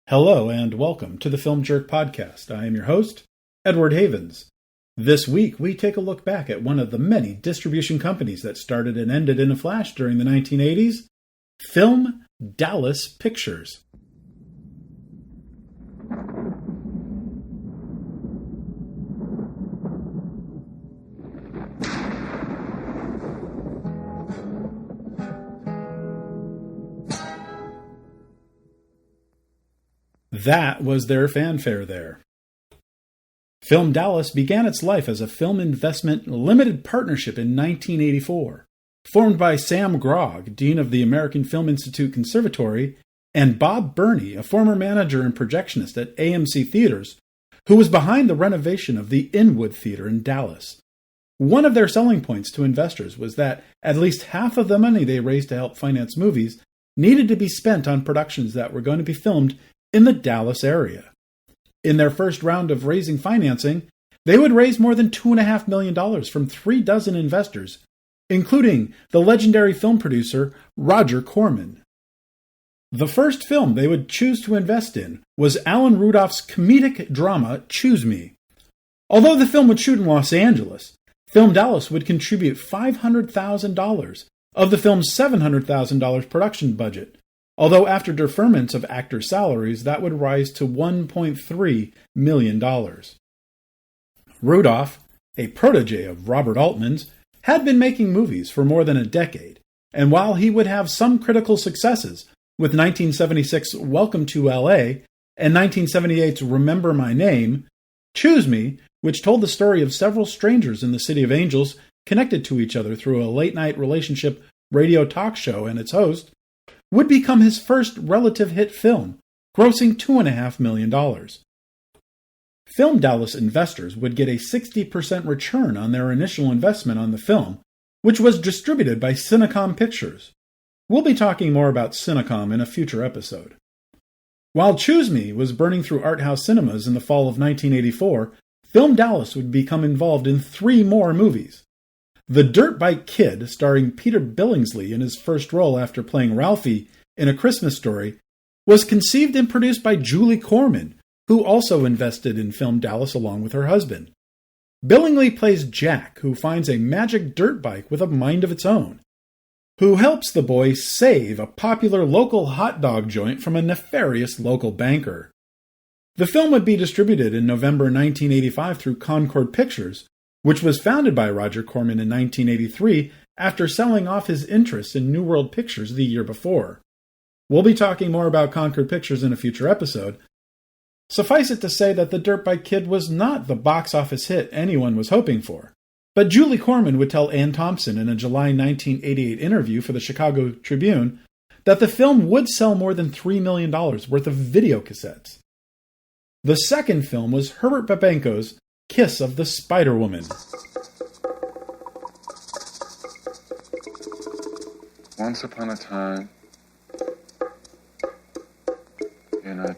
Hello and welcome to the Film Jerk Podcast. I am your host, Edward Havens. This week, we take a look back at one of the many distribution companies that started and ended in a flash during the 1980s, FilmDallas Pictures. That was their fanfare there. FilmDallas began its life as a film investment limited partnership in 1984, formed by Sam Grogg, Dean of the American Film Institute Conservatory, and Bob Burney, a former manager and projectionist at AMC Theaters, who was behind the renovation of the Inwood Theater in Dallas. One of their selling points to investors was that at least half of the money they raised to help finance movies needed to be spent on productions that were going to be filmed in the Dallas area. In their first round of raising financing, they would raise more than $2.5 million from 3 dozen investors, including the legendary film producer Roger Corman. The first film they would choose to invest in was Alan Rudolph's comedic drama Choose Me. Although the film would shoot in Los Angeles, FilmDallas would contribute $500,000 of the film's $700,000 production budget. Although after deferments of actor salaries, that would rise to $1.3 million. Rudolph, a protege of Robert Altman's, had been making movies for more than a decade, and while he would have some critical successes with 1976's Welcome to L.A. and 1978's Remember My Name, Choose Me, which told the story of several strangers in the City of Angels connected to each other through a late-night relationship radio talk show and its host, would become his first relative hit film, grossing $2.5 million. FilmDallas investors would get a 60% return on their initial investment on the film, which was distributed by Cinecom Pictures. We'll be talking more about Cinecom in a future episode. While Choose Me was burning through art house cinemas in the fall of 1984, FilmDallas would become involved in 3 more movies. The Dirt Bike Kid, starring Peter Billingsley in his first role after playing Ralphie in A Christmas Story, was conceived and produced by Julie Corman, who also invested in FilmDallas along with her husband. Billingsley plays Jack, who finds a magic dirt bike with a mind of its own, who helps the boy save a popular local hot dog joint from a nefarious local banker. The film would be distributed in November 1985 through Concord Pictures, which was founded by Roger Corman in 1983 after selling off his interests in New World Pictures the year before. We'll be talking more about Concord Pictures in a future episode. Suffice it to say that The Dirt Bike Kid was not the box office hit anyone was hoping for, but Julie Corman would tell Ann Thompson in a July 1988 interview for the Chicago Tribune that the film would sell more than $3 million worth of video cassettes. The second film was Herbert Babenco's Kiss of the Spider-Woman. Once upon a time, in a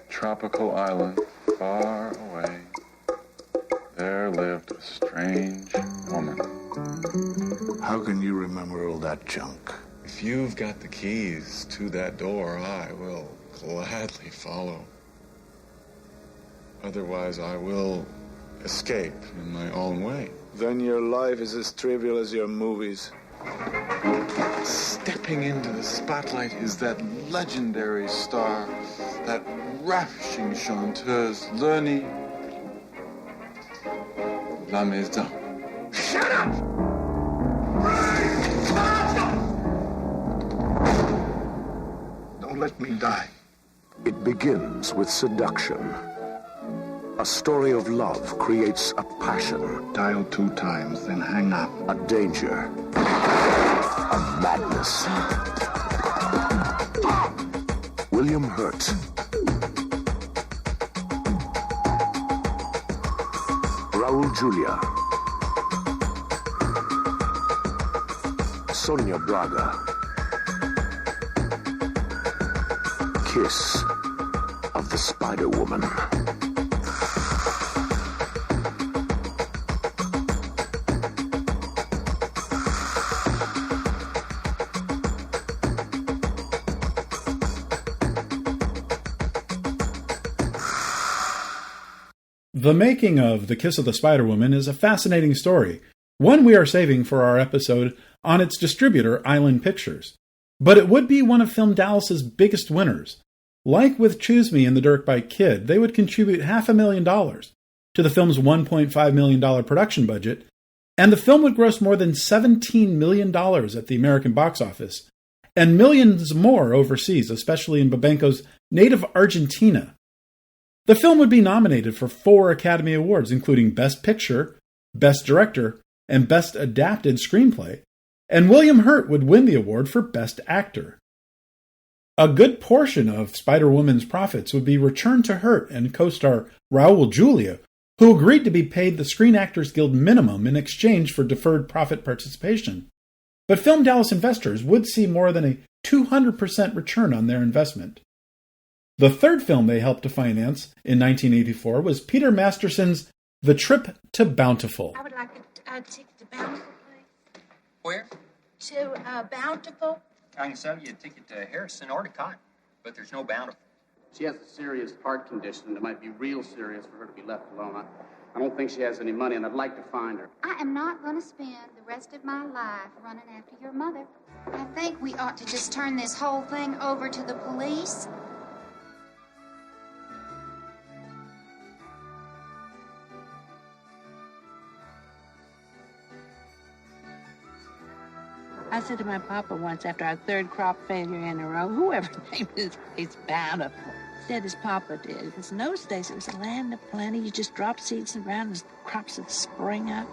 tropical island far away, there lived a strange woman. How can you remember all that junk? If you've got the keys to that door, I will gladly follow. Otherwise, I will escape in my own way. Then your life is as trivial as your movies. Stepping into the spotlight is that legendary star, that ravishing chanteuse, Lenny La Maison. Shut up! Don't let me die. It begins with seduction. A story of love creates a passion. Dial 2 times, then hang up. A danger. A madness. William Hurt. Raul Julia. Sonia Braga. Kiss of the Spider-Woman. The making of The Kiss of the Spider-Woman is a fascinating story, one we are saving for our episode on its distributor, Island Pictures. But it would be one of FilmDallas's biggest winners. Like with Choose Me and The Dirt Bike Kid, they would contribute $500,000 to the film's $1.5 million production budget, and the film would gross more than $17 million at the American box office, and millions more overseas, especially in Babenco's native Argentina. The film would be nominated for 4 Academy Awards, including Best Picture, Best Director, and Best Adapted Screenplay, and William Hurt would win the award for Best Actor. A good portion of Spider-Woman's profits would be returned to Hurt and co-star Raul Julia, who agreed to be paid the Screen Actors Guild minimum in exchange for deferred profit participation. But FilmDallas investors would see more than a 200% return on their investment. The third film they helped to finance in 1984 was Peter Masterson's The Trip to Bountiful. I would like a ticket to Bountiful, please. Where? To Bountiful. I can sell you a ticket to Harrison or to Cotton, but there's no Bountiful. She has a serious heart condition that might be real serious for her to be left alone. I don't think she has any money, and I'd like to find her. I am not going to spend the rest of my life running after your mother. I think we ought to just turn this whole thing over to the police. I said to my papa once after our 3rd crop failure in a row, whoever named his place Bountiful, said as Papa did. Because in those days it was a land of plenty. You just drop seeds in the ground and crops would spring up.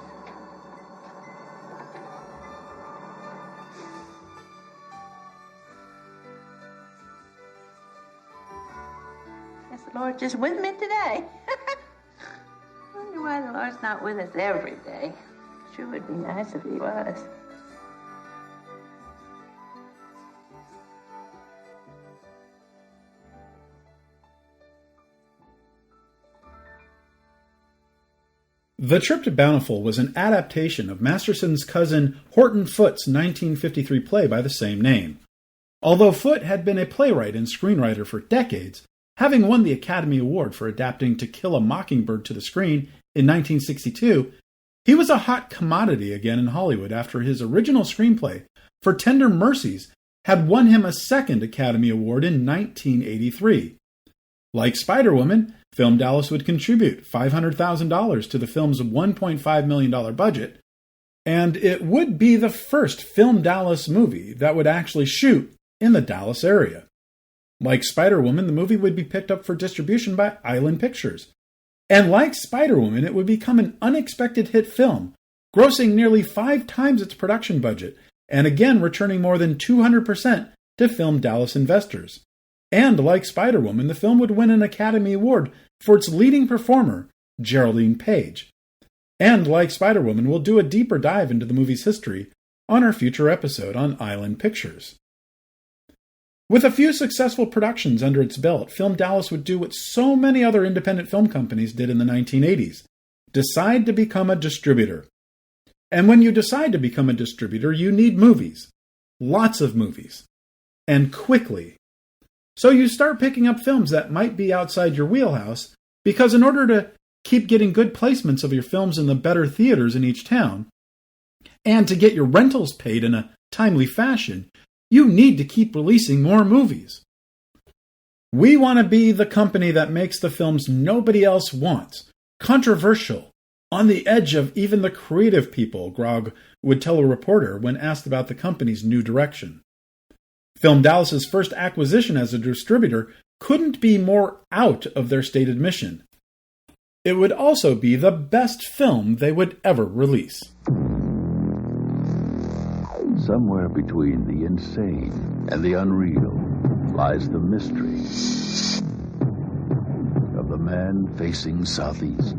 Guess the Lord's just with me today. I wonder why the Lord's not with us every day. Sure would be nice if he was. The Trip to Bountiful was an adaptation of Masterson's cousin Horton Foote's 1953 play by the same name. Although Foote had been a playwright and screenwriter for decades, having won the Academy Award for adapting To Kill a Mockingbird to the screen in 1962, he was a hot commodity again in Hollywood after his original screenplay for Tender Mercies had won him a 2nd Academy Award in 1983. Like Spider-Woman, FilmDallas would contribute $500,000 to the film's $1.5 million budget, and it would be the first FilmDallas movie that would actually shoot in the Dallas area. Like Spider-Woman, the movie would be picked up for distribution by Island Pictures. And like Spider-Woman, it would become an unexpected hit film, grossing nearly 5 times its production budget, and again returning more than 200% to FilmDallas investors. And like Spider-Woman, the film would win an Academy Award for its leading performer, Geraldine Page. And like Spider-Woman, we'll do a deeper dive into the movie's history on our future episode on Island Pictures. With a few successful productions under its belt, FilmDallas would do what so many other independent film companies did in the 1980s, decide to become a distributor. And when you decide to become a distributor, you need movies. Lots of movies. And quickly. So you start picking up films that might be outside your wheelhouse, because in order to keep getting good placements of your films in the better theaters in each town, and to get your rentals paid in a timely fashion, you need to keep releasing more movies. We want to be the company that makes the films nobody else wants, controversial, on the edge of even the creative people, Grog would tell a reporter when asked about the company's new direction. FilmDallas's first acquisition as a distributor couldn't be more out of their stated mission. It would also be the best film they would ever release. Somewhere between the insane and the unreal lies the mystery of the man facing southeast.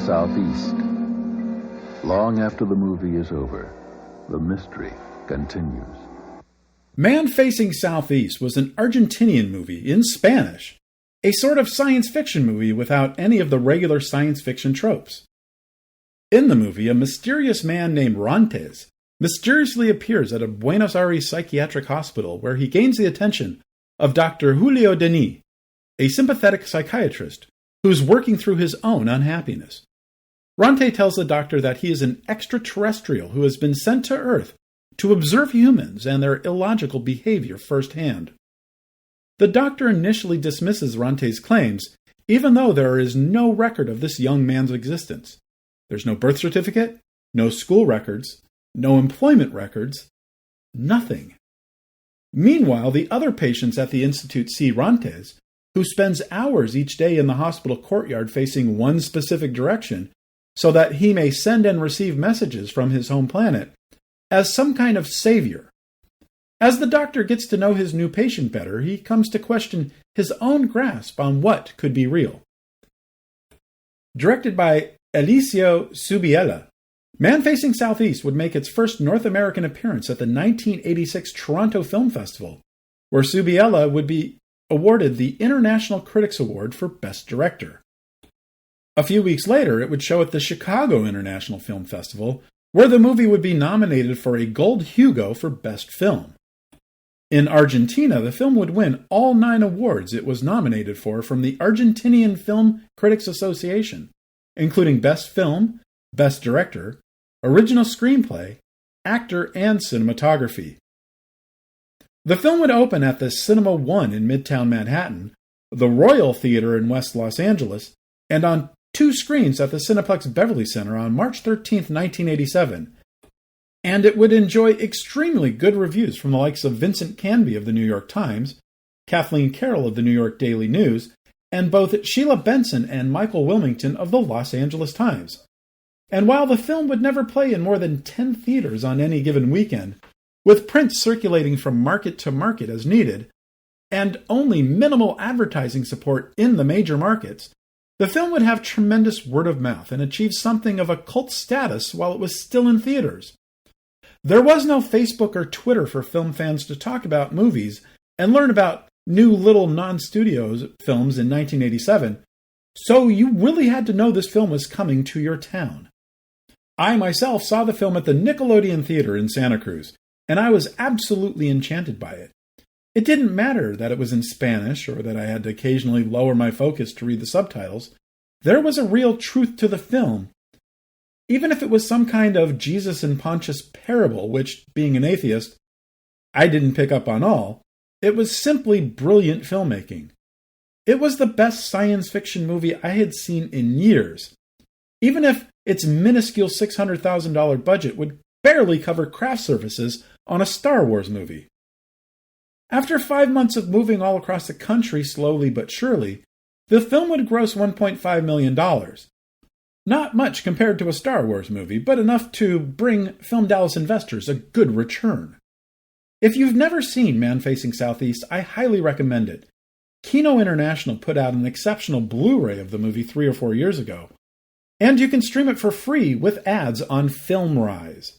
Southeast. Long after the movie is over, the mystery continues. Man Facing Southeast was an Argentinian movie in Spanish, a sort of science fiction movie without any of the regular science fiction tropes. In the movie, a mysterious man named Rantes mysteriously appears at a Buenos Aires psychiatric hospital where he gains the attention of Dr. Julio Denis, a sympathetic psychiatrist who's working through his own unhappiness. Rante tells the doctor that he is an extraterrestrial who has been sent to Earth to observe humans and their illogical behavior firsthand. The doctor initially dismisses Rante's claims, even though there is no record of this young man's existence. There's no birth certificate, no school records, no employment records, nothing. Meanwhile, the other patients at the Institute see Rantes, who spends hours each day in the hospital courtyard facing one specific direction so that he may send and receive messages from his home planet, as some kind of savior. As the doctor gets to know his new patient better, he comes to question his own grasp on what could be real. Directed by Elisio Subiela, Man Facing Southeast would make its first North American appearance at the 1986 Toronto Film Festival, where Subiela would be awarded the International Critics Award for Best Director. A few weeks later, it would show at the Chicago International Film Festival, where the movie would be nominated for a Gold Hugo for Best Film. In Argentina, the film would win all 9 awards it was nominated for from the Argentinian Film Critics Association, including Best Film, Best Director, Original Screenplay, Actor, and Cinematography. The film would open at the Cinema One in Midtown Manhattan, the Royal Theater in West Los Angeles, and on 2 screens at the Cineplex Beverly Center on March 13, 1987, and it would enjoy extremely good reviews from the likes of Vincent Canby of the New York Times, Kathleen Carroll of the New York Daily News, and both Sheila Benson and Michael Wilmington of the Los Angeles Times. And while the film would never play in more than 10 theaters on any given weekend, with prints circulating from market to market as needed, and only minimal advertising support in the major markets, the film would have tremendous word of mouth and achieve something of a cult status while it was still in theaters. There was no Facebook or Twitter for film fans to talk about movies and learn about new little non-studios films in 1987, so you really had to know this film was coming to your town. I myself saw the film at the Nickelodeon Theater in Santa Cruz, and I was absolutely enchanted by it. It didn't matter that it was in Spanish or that I had to occasionally lower my focus to read the subtitles. There was a real truth to the film. Even if it was some kind of Jesus and Pontius parable, which, being an atheist, I didn't pick up on all, it was simply brilliant filmmaking. It was the best science fiction movie I had seen in years, even if its minuscule $600,000 budget would barely cover craft services on a Star Wars movie. After 5 months of moving all across the country slowly but surely, the film would gross $1.5 million. Not much compared to a Star Wars movie, but enough to bring FilmDallas investors a good return. If you've never seen Man Facing Southeast, I highly recommend it. Kino International put out an exceptional Blu-ray of the movie 3 or 4 years ago, and you can stream it for free with ads on FilmRise.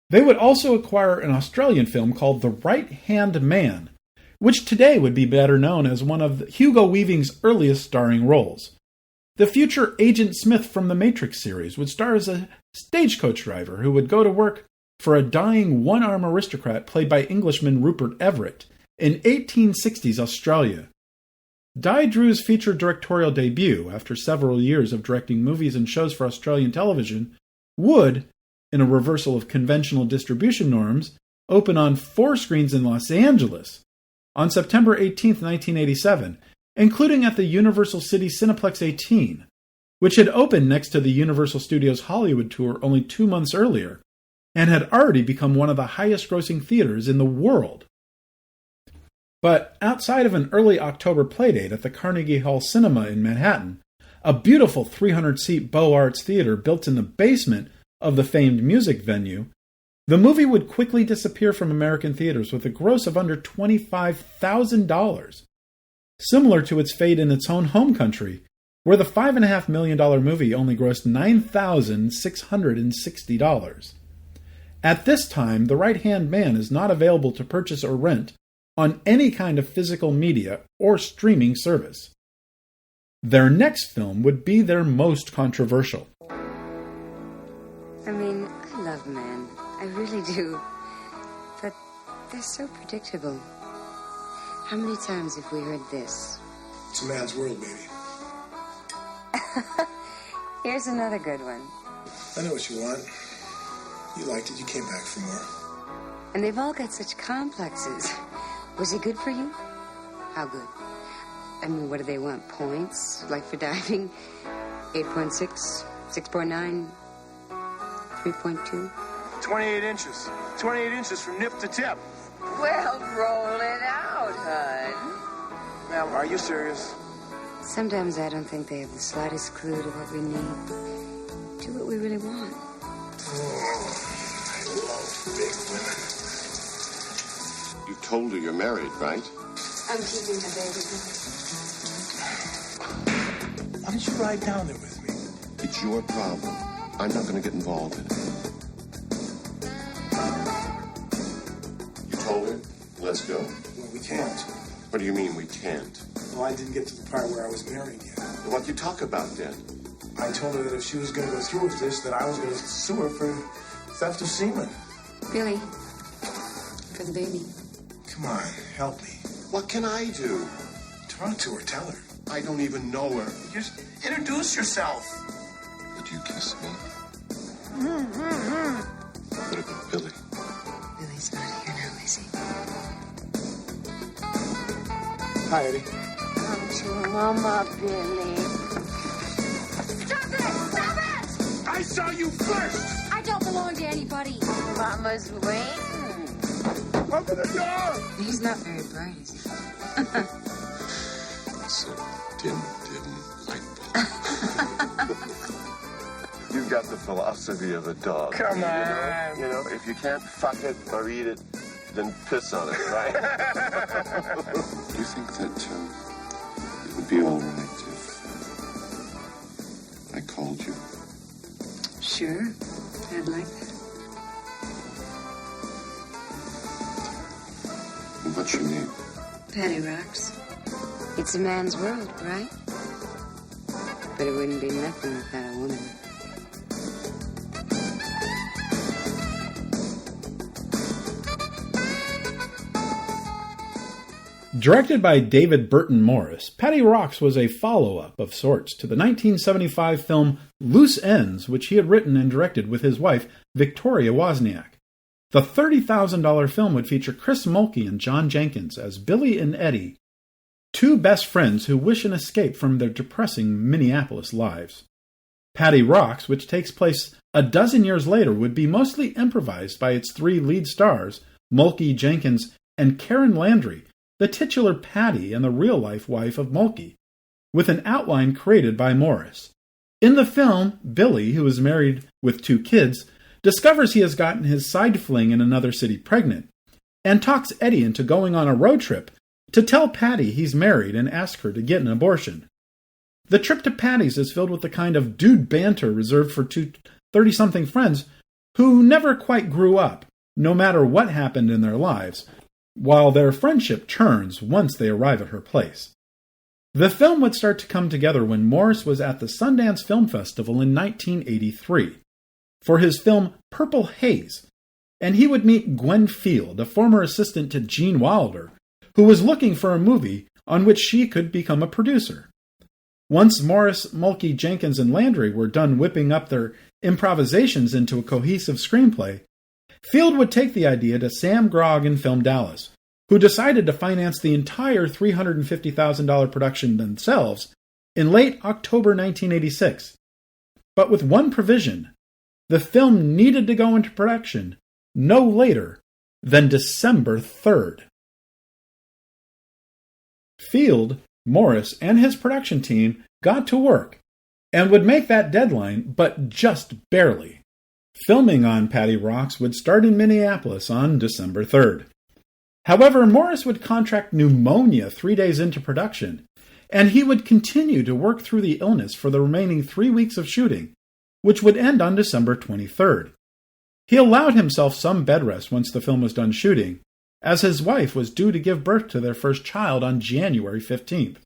They would also acquire an Australian film called The Right-Hand Man, which today would be better known as one of Hugo Weaving's earliest starring roles. The future Agent Smith from the Matrix series would star as a stagecoach driver who would go to work for a dying one-arm aristocrat played by Englishman Rupert Everett in 1860s Australia. Di Drew's feature directorial debut, after several years of directing movies and shows for Australian television, would, in a reversal of conventional distribution norms, open on 4 screens in Los Angeles on September 18, 1987, including at the Universal City Cineplex 18, which had opened next to the Universal Studios Hollywood tour only 2 months earlier, and had already become one of the highest-grossing theaters in the world. But outside of an early October playdate at the Carnegie Hall Cinema in Manhattan, a beautiful 300-seat Beaux Arts theater built in the basement of the famed music venue, the movie would quickly disappear from American theaters with a gross of under $25,000. Similar to its fate in its own home country, where the $5.5 million movie only grossed $9,660. At this time, The Right-Hand Man is not available to purchase or rent on any kind of physical media or streaming service. Their next film would be their most controversial. I mean, I love men. I really do. But they're so predictable. How many times have we heard this? It's a man's world, baby. Here's another good one. I know what you want. You liked it. You came back for more. And they've all got such complexes. Was he good for you? How good? I mean, what do they want? Points? Like for diving? 8.6, 6.9, 3.2? 28 inches. 28 inches from nip to tip. Well, roll it out, hon. Ma'am, are you serious? Sometimes I don't think they have the slightest clue to what we need. To what we really want. Oh, I love big women. You told her you're married, right? I'm keeping the baby. Why don't you ride down there with me? It's your problem. I'm not going to get involved in it. You told her? Let's go. Well, we can't. What do you mean we can't? Well, I didn't get to the part where I was marrying yet. What you talk about then? I told her that if she was going to go through with this, that I was going to sue her for theft of semen. Billy, for the baby. Come on, help me. What can I do? Talk to her, tell her. I don't even know her. Just introduce yourself. Would you kiss me? What about Billy? Billy's not here now, is he? Hi, Eddie. Come to Mama, Billy. Stop it! Stop it! I saw you first! I don't belong to anybody. Mama's waiting. Open the door! He's not very bright, is he? It's a dim light bulb. You've got the philosophy of a dog. Come on. You know, if you can't fuck it or eat it, then piss on it, right? Do you think that it would be all right if I called you? Sure. I'd like that. What's your name? Patti rocks. It's a man's world, right? But it wouldn't be nothing without a woman. Directed by David Burton Morris, Patti Rocks was a follow-up of sorts to the 1975 film Loose Ends, which he had written and directed with his wife, Victoria Wozniak. The $30,000 film would feature Chris Mulkey and John Jenkins as Billy and Eddie, two best friends who wish an escape from their depressing Minneapolis lives. Patti Rocks, which takes place a dozen years later, would be mostly improvised by its three lead stars, Mulkey, Jenkins, and Karen Landry, the titular Patti and the real-life wife of Mulkey, with an outline created by Morris. In the film, Billy, who is married with two kids, discovers he has gotten his side fling in another city pregnant, and talks Eddie into going on a road trip to tell Patti he's married and ask her to get an abortion. The trip to Patti's is filled with the kind of dude banter reserved for two 30-something friends who never quite grew up, no matter what happened in their lives, while their friendship turns once they arrive at her place. The film would start to come together when Morris was at the Sundance Film Festival in 1983 for his film Purple Haze, and he would meet Gwen Field, a former assistant to Gene Wilder, who was looking for a movie on which she could become a producer. Once Morris, Mulkey, Jenkins, and Landry were done whipping up their improvisations into a cohesive screenplay, Field would take the idea to Sam Grogg and FilmDallas, who decided to finance the entire $350,000 production themselves in late October 1986. But with one provision: the film needed to go into production no later than December 3rd. Field, Morris, and his production team got to work and would make that deadline, but just barely. Filming on Patti Rocks would start in Minneapolis on December 3rd. However, Morris would contract pneumonia 3 days into production, and he would continue to work through the illness for the remaining 3 weeks of shooting, which would end on December 23rd. He allowed himself some bed rest once the film was done shooting, as his wife was due to give birth to their first child on January 15th.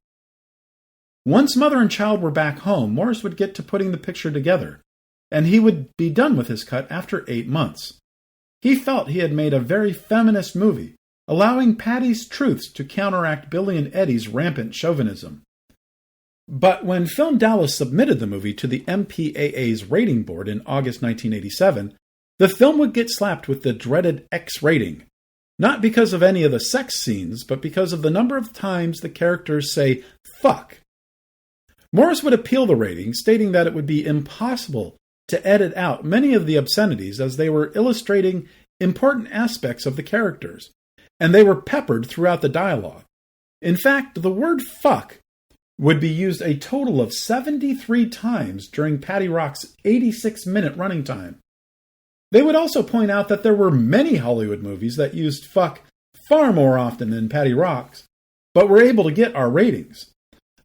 Once mother and child were back home, Morris would get to putting the picture together, and he would be done with his cut after 8 months. He felt he had made a very feminist movie, allowing Patti's truths to counteract Billy and Eddie's rampant chauvinism. But when FilmDallas submitted the movie to the MPAA's rating board in August 1987, the film would get slapped with the dreaded X rating, not because of any of the sex scenes, but because of the number of times the characters say fuck. Morris would appeal the rating, stating that it would be impossible to edit out many of the obscenities as they were illustrating important aspects of the characters, and they were peppered throughout the dialogue. In fact, the word fuck would be used a total of 73 times during Patti Rock's 86-minute running time. They would also point out that there were many Hollywood movies that used fuck far more often than Patti Rock's, but were able to get R ratings.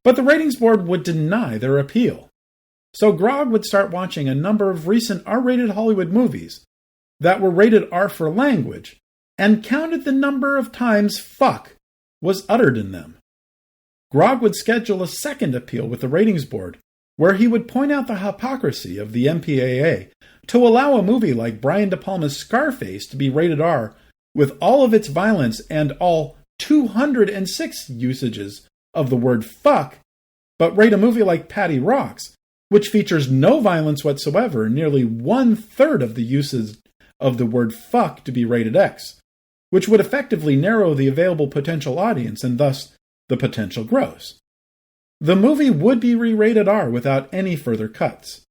But the ratings board would deny their appeal. So Grog would start watching a number of recent R-rated Hollywood movies that were rated R for language, and counted the number of times fuck was uttered in them. Grog would schedule a second appeal with the ratings board, where he would point out the hypocrisy of the MPAA to allow a movie like Brian De Palma's Scarface to be rated R with all of its violence and all 206 usages of the word fuck, but rate a movie like Patti Rock's, which features no violence whatsoever and nearly 1/3 of the uses of the word fuck to be rated X, which would effectively narrow the available potential audience and thus the potential gross. The movie would be re-rated R without any further cuts.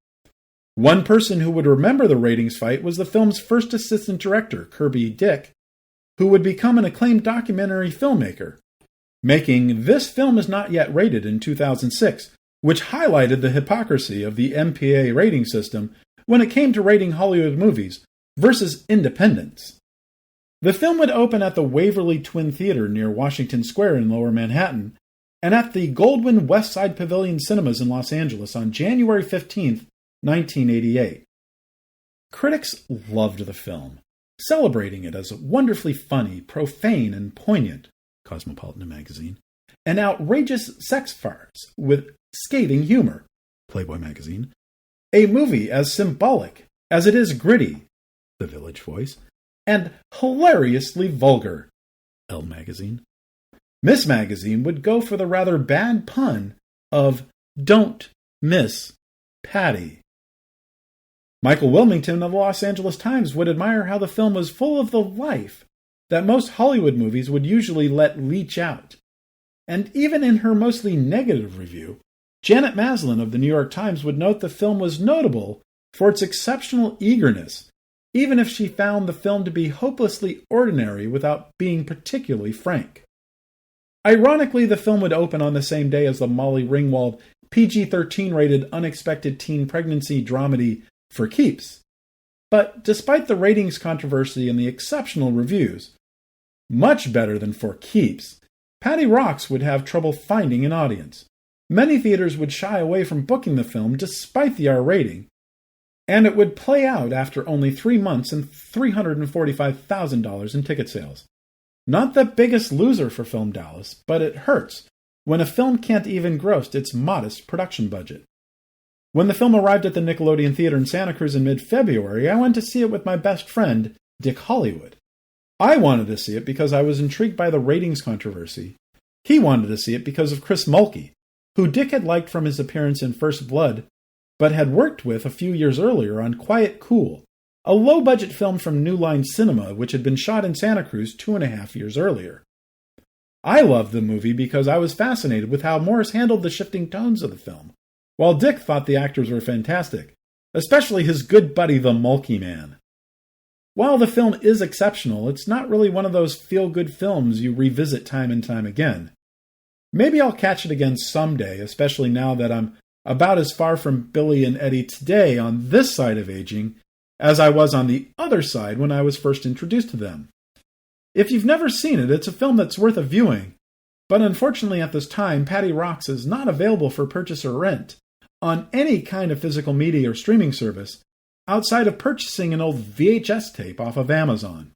One person who would remember the ratings fight was the film's first assistant director, Kirby Dick, who would become an acclaimed documentary filmmaker, making This Film Is Not Yet Rated in 2006, which highlighted the hypocrisy of the MPAA rating system when it came to rating Hollywood movies versus independents. The film would open at the Waverly Twin Theater near Washington Square in Lower Manhattan, and at the Goldwyn West Side Pavilion Cinemas in Los Angeles on January 15, 1988. Critics loved the film, celebrating it as wonderfully funny, profane, and poignant, Cosmopolitan magazine, and outrageous sex farce with scathing humor, Playboy magazine, a movie as symbolic as it is gritty, The Village Voice, and hilariously vulgar, Elle magazine. Miss Magazine would go for the rather bad pun of Don't Miss Patti. Michael Wilmington of the Los Angeles Times would admire how the film was full of the life that most Hollywood movies would usually let leach out. And even in her mostly negative review, Janet Maslin of the New York Times would note the film was notable for its exceptional eagerness, even if she found the film to be hopelessly ordinary without being particularly frank. Ironically, the film would open on the same day as the Molly Ringwald PG-13 rated unexpected teen pregnancy dramedy For Keeps. But despite the ratings controversy and the exceptional reviews, much better than For Keeps, Patti Rock's would have trouble finding an audience. Many theaters would shy away from booking the film despite the R rating, and it would play out after only 3 months and $345,000 in ticket sales. Not the biggest loser for FilmDallas, but it hurts when a film can't even gross its modest production budget. When the film arrived at the Nickelodeon Theater in Santa Cruz in mid-February, I went to see it with my best friend, Dick Hollywood. I wanted to see it because I was intrigued by the ratings controversy. He wanted to see it because of Chris Mulkey, who Dick had liked from his appearance in First Blood, but had worked with a few years earlier on Quiet Cool, a low-budget film from New Line Cinema which had been shot in Santa Cruz 2.5 years earlier. I loved the movie because I was fascinated with how Morris handled the shifting tones of the film, while Dick thought the actors were fantastic, especially his good buddy the Mulkey Man. While the film is exceptional, it's not really one of those feel-good films you revisit time and time again. Maybe I'll catch it again someday, especially now that I'm about as far from Billy and Eddie today on this side of aging as I was on the other side when I was first introduced to them. If you've never seen it, it's a film that's worth a viewing, but unfortunately at this time, Patti Rocks is not available for purchase or rent on any kind of physical media or streaming service outside of purchasing an old VHS tape off of Amazon.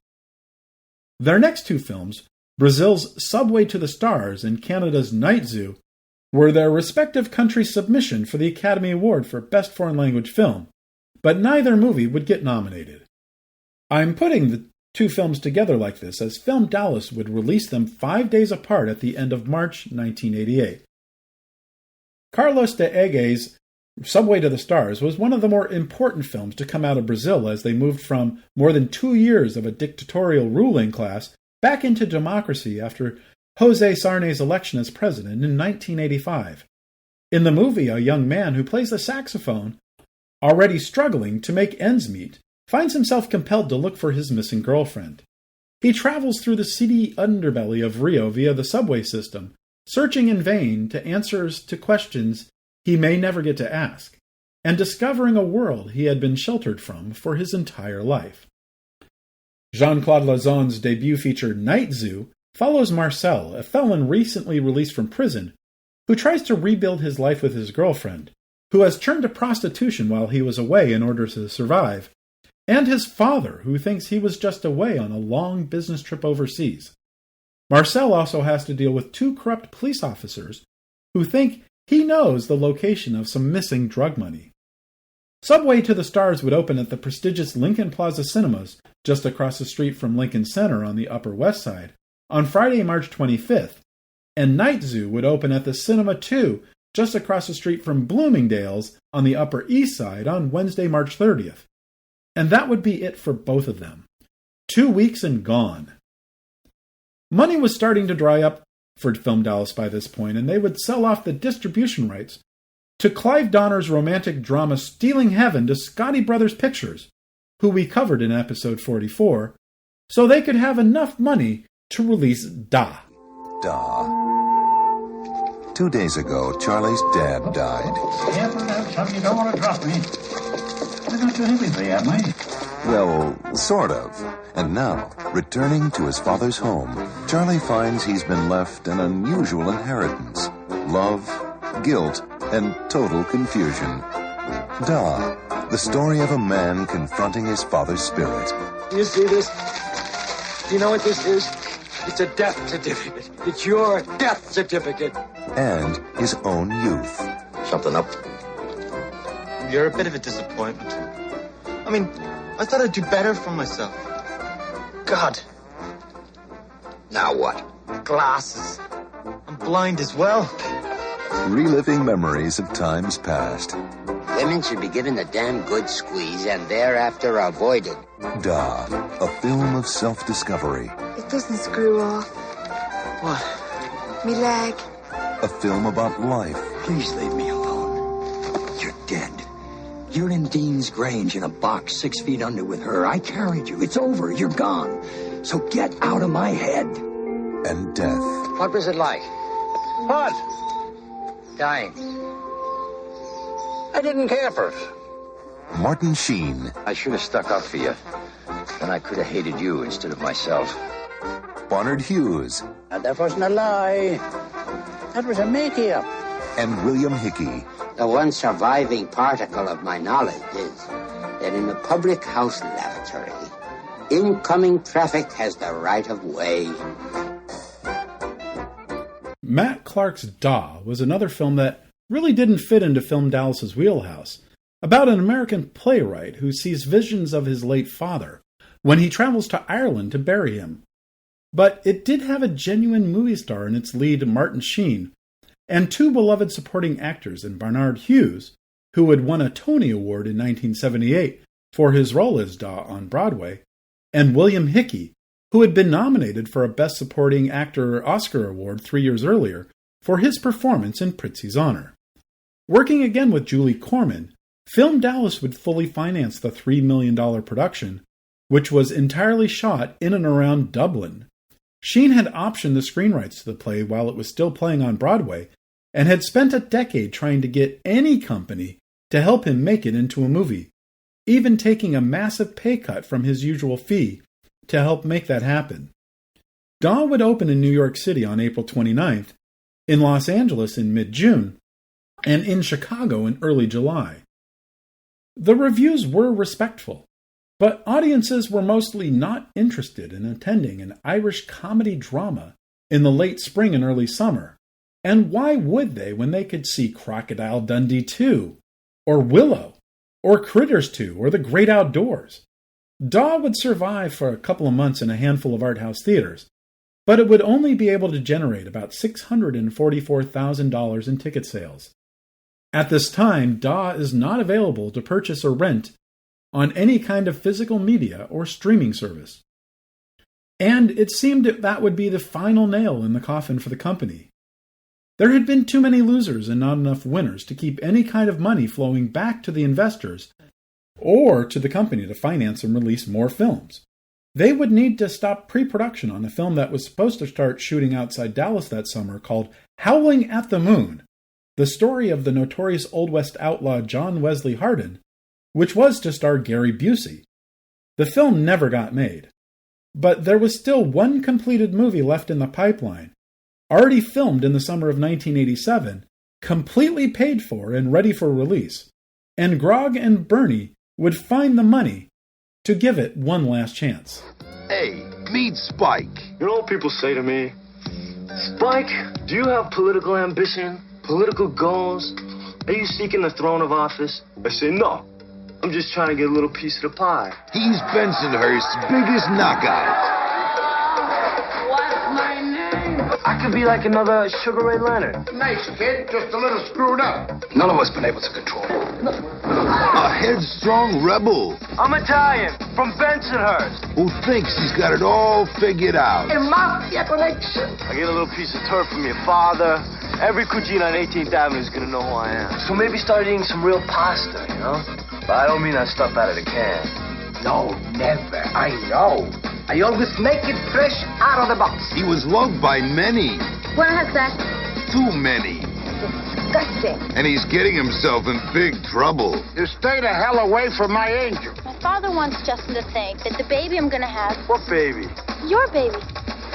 Their next two films, Brazil's Subway to the Stars and Canada's Night Zoo, were their respective countries' submission for the Academy Award for Best Foreign Language Film, but neither movie would get nominated. I'm putting the two films together like this as FilmDallas would release them 5 days apart at the end of March 1988. Carlos Diegues' Subway to the Stars was one of the more important films to come out of Brazil as they moved from more than 2 years of a dictatorial ruling class back into democracy after José Sarné's election as president in 1985. In the movie, a young man who plays the saxophone, already struggling to make ends meet, finds himself compelled to look for his missing girlfriend. He travels through the seedy underbelly of Rio via the subway system, searching in vain to answers to questions he may never get to ask, and discovering a world he had been sheltered from for his entire life. Jean-Claude Lauzon's debut feature Night Zoo follows Marcel, a felon recently released from prison, who tries to rebuild his life with his girlfriend, who has turned to prostitution while he was away in order to survive, and his father, who thinks he was just away on a long business trip overseas. Marcel also has to deal with two corrupt police officers who think he knows the location of some missing drug money. Subway to the Stars would open at the prestigious Lincoln Plaza Cinemas, just across the street from Lincoln Center on the Upper West Side, on Friday, March 25th, and Night Zoo would open at the Cinema 2, just across the street from Bloomingdale's on the Upper East Side on Wednesday, March 30th. And that would be it for both of them. 2 weeks and gone. Money was starting to dry up for FilmDallas by this point, and they would sell off the distribution rights to Clive Donner's romantic drama Stealing Heaven to Scotti Brothers Pictures, who we covered in episode 44, so they could have enough money to release Da. 2 days ago, Charlie's dad died. Careful now, chum, you don't want to drop me. Why don't you help me, there, mate? Well, sort of. And now, returning to his father's home, Charlie finds he's been left an unusual inheritance. Love, guilt, and total confusion. Da, the story of a man confronting his father's spirit. Do you see this? Do you know what this is? It's a death certificate. It's your death certificate. And his own youth. Something up? You're a bit of a disappointment. I mean, I thought I'd do better for myself. God. Now what? Glasses. I'm blind as well. Reliving memories of times past. Women should be given a damn good squeeze and thereafter avoided. Da, a film of self-discovery. It doesn't screw off. What? Me leg. A film about life. Please leave me alone. You're dead. You're in Dean's Grange in a box 6 feet under with her. I carried you. It's over. You're gone. So get out of my head. And death. What was it like? What? Dying. I didn't care for it. Martin Sheen. I should have stuck up for you. Then I could have hated you instead of myself. Barnard Hughes. And that wasn't a lie. That was a make-up. And William Hickey. The one surviving particle of my knowledge is that in a public house lavatory, incoming traffic has the right of way. Matt Clark's Da was another film that really didn't fit into FilmDallas's wheelhouse, about an American playwright who sees visions of his late father when he travels to Ireland to bury him. But it did have a genuine movie star in its lead, Martin Sheen, and two beloved supporting actors in Barnard Hughes, who had won a Tony Award in 1978 for his role as Da on Broadway, and William Hickey, who had been nominated for a Best Supporting Actor Oscar Award 3 years earlier for his performance in Prizzi's Honor. Working again with Julie Corman, FilmDallas would fully finance the $3 million production, which was entirely shot in and around Dublin. Sheen had optioned the screen rights to the play while it was still playing on Broadway, and had spent a decade trying to get any company to help him make it into a movie, even taking a massive pay cut from his usual fee to help make that happen. Daw would open in New York City on April 29th, in Los Angeles in mid-June, and in Chicago in early July. The reviews were respectful, but audiences were mostly not interested in attending an Irish comedy drama in the late spring and early summer. And why would they when they could see Crocodile Dundee 2, or Willow, or Critters 2, or The Great Outdoors? Daw would survive for a couple of months in a handful of art house theaters, but it would only be able to generate about $644,000 in ticket sales. At this time, Daw is not available to purchase or rent on any kind of physical media or streaming service. And it seemed that would be the final nail in the coffin for the company. There had been too many losers and not enough winners to keep any kind of money flowing back to the investors or to the company to finance and release more films. They would need to stop pre-production on a film that was supposed to start shooting outside Dallas that summer called Howling at the Moon, the story of the notorious Old West outlaw John Wesley Hardin, which was to star Gary Busey. The film never got made, but there was still one completed movie left in the pipeline, already filmed in the summer of 1987, completely paid for and ready for release, and Grog and Bernie would find the money to give it one last chance. Hey, meet Spike. You know what people say to me? Spike, do you have political ambition? Political goals? Are you seeking the throne of office? I say, no. I'm just trying to get a little piece of the pie. He's Bensonhurst's biggest knockout. What's my name? I could be like another Sugar Ray Leonard. Nice kid, just a little screwed up. None of us been able to control him. A headstrong rebel I'm Italian, from Bensonhurst. who thinks he's got it all figured out. A mafia connection. I get a little piece of turf from your father. Every cucina on 18th Avenue is gonna know who I am. So maybe start eating some real pasta, you know? But I don't mean that stuff out of the can. No, never. I know. I always make it fresh out of the box. He was loved by many, Wanna have sex? too many, Disgusting. and he's getting himself in big trouble. You stay the hell away from my angel. My father wants Justin to think that the baby I'm gonna have, What baby? your baby.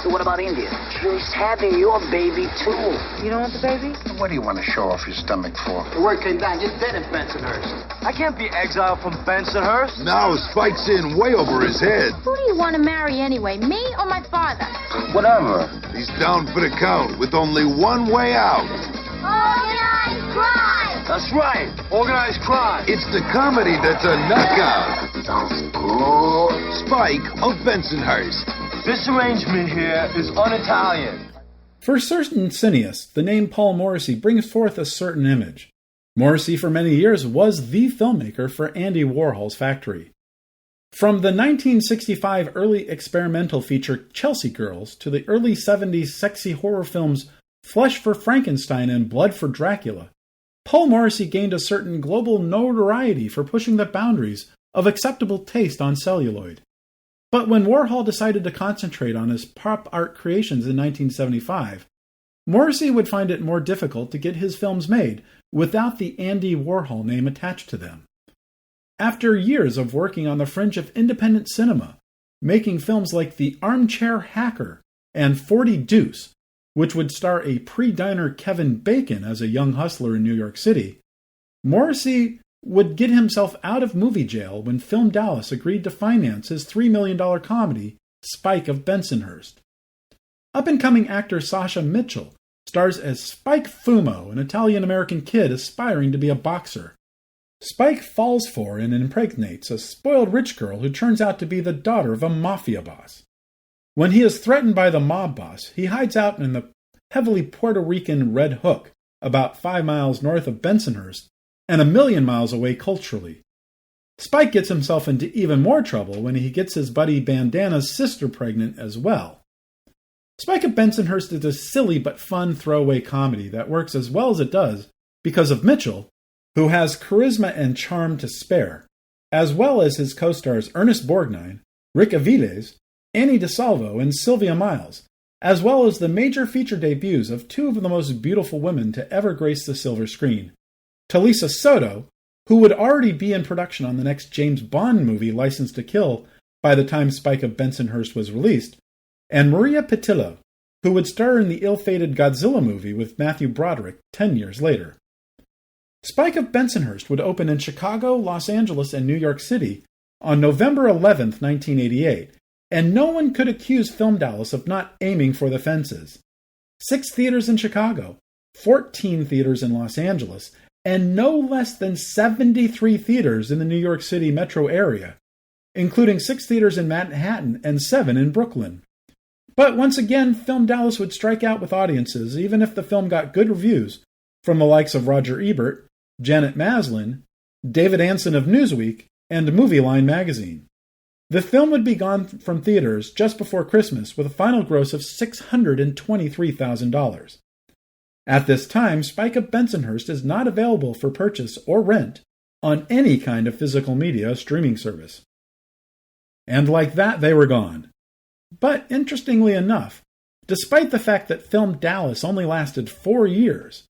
So what about India? She's having your baby, too. You don't want the baby? What do you want to show off your stomach for? The word came down. You're dead in Bensonhurst. I can't be exiled from Bensonhurst. Now Spike's in way over his head. Who do you want to marry anyway, me or my father? Whatever. He's down for the count with only one way out. Organized crime! That's right. Organized crime. It's the comedy that's a knockout. Sounds good. Spike of Bensonhurst. This arrangement here is un-Italian. For certain cineasts, the name Paul Morrissey brings forth a certain image. Morrissey for many years was the filmmaker for Andy Warhol's Factory. From the 1965 early experimental feature Chelsea Girls to the early 70s sexy horror films Flesh for Frankenstein and Blood for Dracula, Paul Morrissey gained a certain global notoriety for pushing the boundaries of acceptable taste on celluloid. But when Warhol decided to concentrate on his pop art creations in 1975, Morrissey would find it more difficult to get his films made without the Andy Warhol name attached to them. After years of working on the fringe of independent cinema, making films like The Armchair Hacker and 40 Deuce, which would star a pre-diner Kevin Bacon as a young hustler in New York City, Morrissey would get himself out of movie jail when FilmDallas agreed to finance his $3 million comedy, Spike of Bensonhurst. Up-and-coming actor Sasha Mitchell stars as Spike Fumo, an Italian-American kid aspiring to be a boxer. Spike falls for and impregnates a spoiled rich girl who turns out to be the daughter of a mafia boss. When he is threatened by the mob boss, he hides out in the heavily Puerto Rican Red Hook, about 5 miles north of Bensonhurst, and 1,000,000 miles away culturally. Spike gets himself into even more trouble when he gets his buddy Bandana's sister pregnant as well. Spike of Bensonhurst is a silly but fun throwaway comedy that works as well as it does because of Mitchell, who has charisma and charm to spare, as well as his co-stars Ernest Borgnine, Rick Aviles, Annie DeSalvo, and Sylvia Miles, as well as the major feature debuts of two of the most beautiful women to ever grace the silver screen, Talisa Soto, who would already be in production on the next James Bond movie, License to Kill, by the time Spike of Bensonhurst was released, and Maria Pitillo, who would star in the ill-fated Godzilla movie with Matthew Broderick 10 years later. Spike of Bensonhurst would open in Chicago, Los Angeles, and New York City on November 11, 1988, and no one could accuse FilmDallas of not aiming for the fences. 6 theaters in Chicago, 14 theaters in Los Angeles, and no less than 73 theaters in the New York City metro area, including 6 theaters in Manhattan and 7 in Brooklyn. But once again, FilmDallas would strike out with audiences, even if the film got good reviews from the likes of Roger Ebert, Janet Maslin, David Anson of Newsweek, and Movie Line magazine. The film would be gone from theaters just before Christmas with a final gross of $623,000. At this time, Spike of Bensonhurst is not available for purchase or rent on any kind of physical media streaming service. And like that, they were gone. But interestingly enough, despite the fact that FilmDallas only lasted 4 years,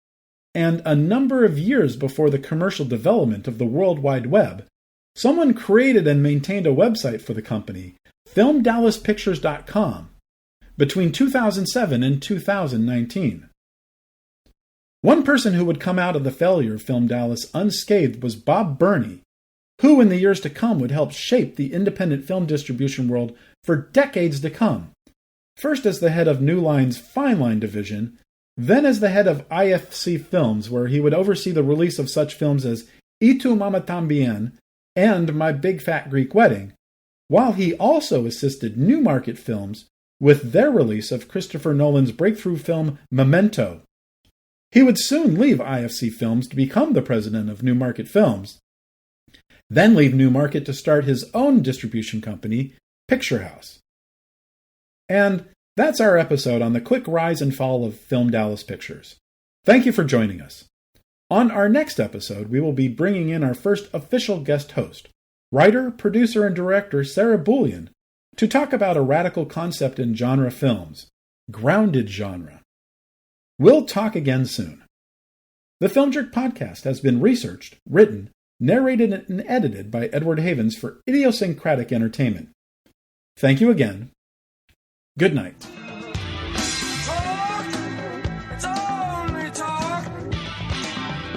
and a number of years before the commercial development of the World Wide Web, someone created and maintained a website for the company, FilmDallasPictures.com, between 2007 and 2019. One person who would come out of the failure of FilmDallas unscathed was Bob Burney, who in the years to come would help shape the independent film distribution world for decades to come, first as the head of New Line's Fine Line division, then as the head of IFC Films, where he would oversee the release of such films as Y Tu Mama Tambien and My Big Fat Greek Wedding, while he also assisted Newmarket Films with their release of Christopher Nolan's breakthrough film Memento. He would soon leave IFC Films to become the president of Newmarket Films, then leave Newmarket to start his own distribution company, Picture House. And that's our episode on the quick rise and fall of FilmDallas Pictures. Thank you for joining us. On our next episode, we will be bringing in our first official guest host, writer, producer, and director Sarah Bullion, to talk about a radical concept in genre films, grounded genre. We'll talk again soon. The Film Jerk podcast has been researched, written, narrated, and edited by Edward Havens for Idiosyncratic Entertainment. Thank you again. Good night. Talk! It's only talk!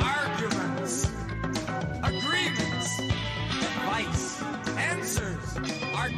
Arguments, agreements, advice, answers, art.